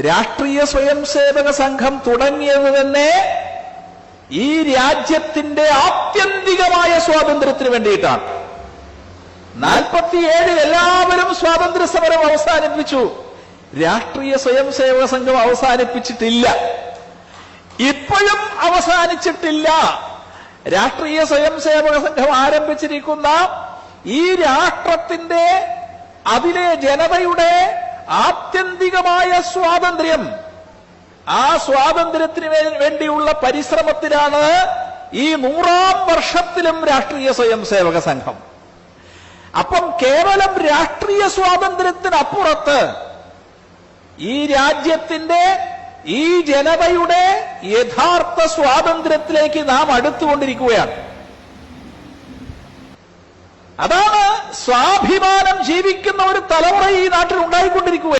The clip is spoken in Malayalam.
രാഷ്ട്രീയ സ്വയം സേവക സംഘം തുടങ്ങിയത് തന്നെ ഈ രാജ്യത്തിന്റെ ആത്യന്തികമായ സ്വാതന്ത്ര്യത്തിന് വേണ്ടിയിട്ടാണ്. 47 എല്ലാവരും സ്വാതന്ത്ര്യ സമരം അവസാനിപ്പിച്ചു. രാഷ്ട്രീയ സ്വയം സേവക സംഘം അവസാനിപ്പിച്ചിട്ടില്ല, ഇപ്പോഴും അവസാനിച്ചിട്ടില്ല. രാഷ്ട്രീയ സ്വയം സേവക സംഘം ആരംഭിച്ചിരിക്കുന്ന ഈ രാഷ്ട്രത്തിന്റെ, അതിലെ ജനതയുടെ ആത്യന്തികമായ സ്വാതന്ത്ര്യം, ആ സ്വാതന്ത്ര്യത്തിന് വേണ്ടിയുള്ള പരിശ്രമത്തിലാണ് ഈ 100ാം വർഷത്തിലും രാഷ്ട്രീയ സ്വയം സേവക സംഘം. അപ്പം കേവലം രാഷ്ട്രീയ സ്വാതന്ത്ര്യത്തിനപ്പുറത്ത് ഈ രാജ്യത്തിന്റെ, ഈ ജനതയുടെ യഥാർത്ഥ സ്വാതന്ത്ര്യത്തിലേക്ക് നാം അടുത്തുകൊണ്ടിരിക്കുകയാണ്. അതാണ് സ്വാഭിമാനം ജീവിക്കുന്ന ഒരു തലമുറ ഈ നാട്ടിൽ ഉണ്ടായിക്കൊണ്ടിരിക്കുക.